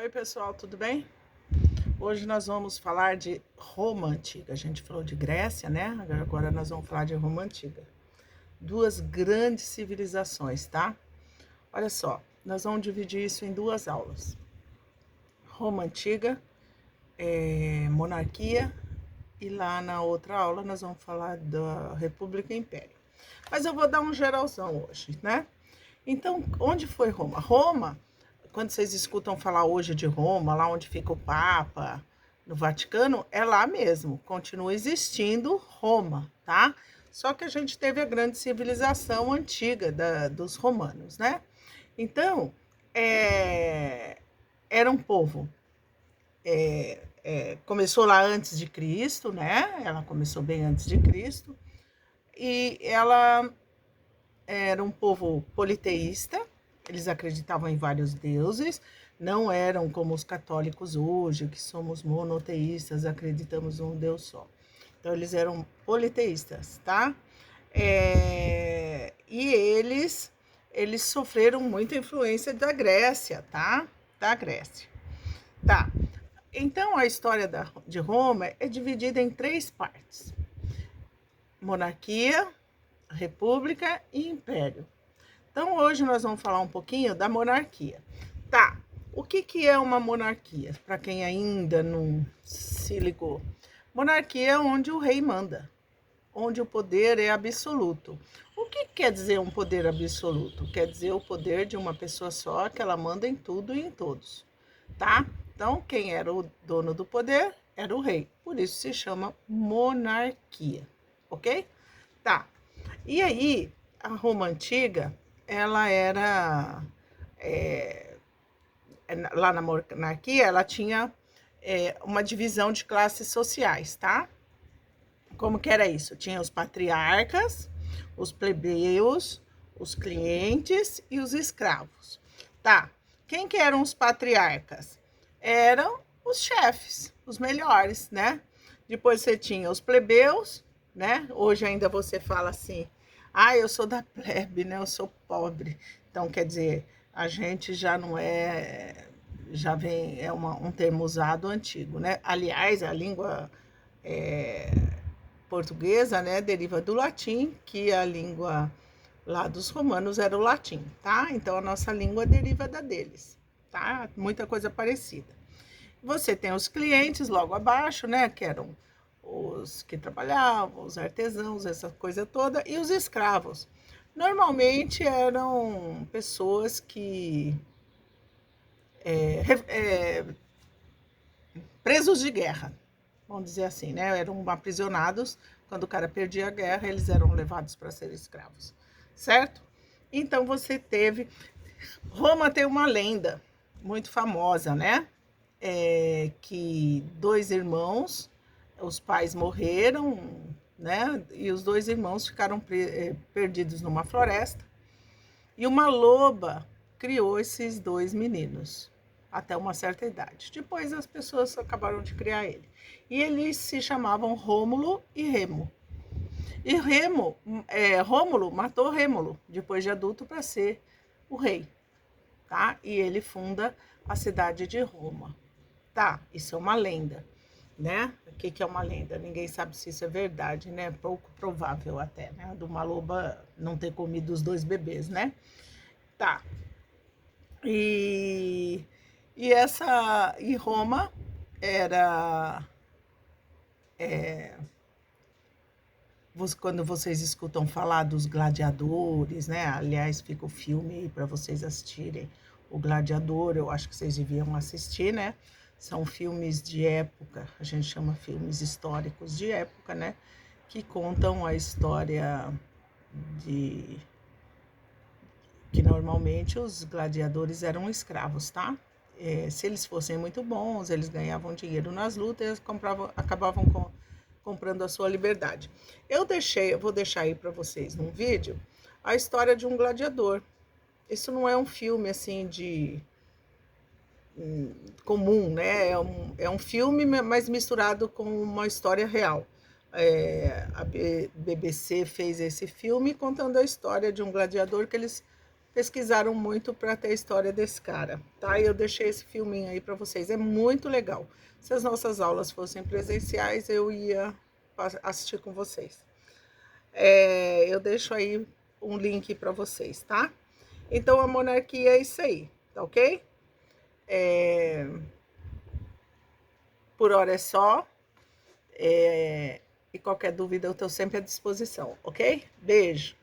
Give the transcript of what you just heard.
Oi pessoal, tudo bem? Hoje nós vamos falar de Roma Antiga. A gente falou de Grécia, né? Agora nós vamos falar de Roma Antiga. Duas grandes civilizações, tá? Olha só, nós vamos dividir isso em duas aulas. Roma Antiga, monarquia, e lá na outra aula nós vamos falar da República e Império. Mas eu vou dar um geralzão hoje, né? Então, onde foi Roma? Roma, quando vocês escutam falar hoje de Roma, lá onde fica o Papa, no Vaticano, é lá mesmo, continua existindo Roma, tá? Só que a gente teve a grande civilização antiga dos romanos, né? Então, era um povo, começou lá antes de Cristo, né? Ela começou bem antes de Cristo, e ela era um povo politeísta, eles acreditavam em vários deuses, não eram como os católicos hoje, que somos monoteístas, acreditamos num Deus só. Então, eles eram politeístas, tá? E eles sofreram muita influência da Grécia, tá? Da Grécia. Tá. Então, a história de Roma é dividida em três partes: monarquia, república e império. Então, hoje nós vamos falar um pouquinho da monarquia. Tá, o que é uma monarquia? Para quem ainda não se ligou. Monarquia é onde o rei manda, onde o poder é absoluto. O que quer dizer um poder absoluto? Quer dizer o poder de uma pessoa só, que ela manda em tudo e em todos, tá? Então, quem era o dono do poder era o rei. Por isso se chama monarquia, ok? Tá. E aí, a Roma Antiga, ela era, lá na monarquia, ela tinha uma divisão de classes sociais, tá? Como que era isso? Tinha os patriarcas, os plebeus, os clientes e os escravos. Tá, quem que eram os patriarcas? Eram os chefes, os melhores, né? Depois você tinha os plebeus, né? Hoje ainda você fala assim, eu sou da plebe, né? Eu sou pobre. Então, quer dizer, a gente já não é, já vem, um termo usado antigo, né? Aliás, a língua portuguesa, né, deriva do latim, que a língua lá dos romanos era o latim, tá? Então, a nossa língua deriva da deles, tá? Muita coisa parecida. Você tem os clientes logo abaixo, né, que eram os que trabalhavam, os artesãos, essa coisa toda, e os escravos. Normalmente eram pessoas que presos de guerra, vamos dizer assim, né? Eram aprisionados. Quando o cara perdia a guerra, eles eram levados para ser escravos, certo? Então você teve. Roma tem uma lenda muito famosa, né? Que dois irmãos, os pais morreram, né? E os dois irmãos ficaram perdidos numa floresta. E uma loba criou esses dois meninos até uma certa idade. Depois as pessoas acabaram de criar ele. E eles se chamavam Rômulo e Remo. E Rômulo matou Rêmulo, depois de adulto, para ser o rei. Tá? E ele funda a cidade de Roma. Tá, isso é uma lenda, né? O que é uma lenda? Ninguém sabe se isso é verdade, né? Pouco provável até, né? De uma loba não ter comido os dois bebês, né? Tá. E, e Roma era, quando vocês escutam falar dos gladiadores, né? Aliás, fica o filme aí para vocês assistirem, o Gladiador, eu acho que vocês deviam assistir, né? São filmes de época, a gente chama filmes históricos de época, né? Que contam a história de que normalmente os gladiadores eram escravos, tá? Se eles fossem muito bons, eles ganhavam dinheiro nas lutas, acabavam comprando a sua liberdade. Eu vou deixar aí para vocês num vídeo a história de um gladiador. Isso não é um filme assim de comum, né? É um filme, mas misturado com uma história real. A BBC fez esse filme contando a história de um gladiador que eles pesquisaram muito para ter a história desse cara, tá? Eu deixei esse filminho aí para vocês, é muito legal. Se as nossas aulas fossem presenciais, eu ia assistir com vocês. Eu deixo aí um link para vocês, tá? Então, a monarquia é isso aí, tá ok? Por hora é só. E qualquer dúvida eu estou sempre à disposição, ok? Beijo!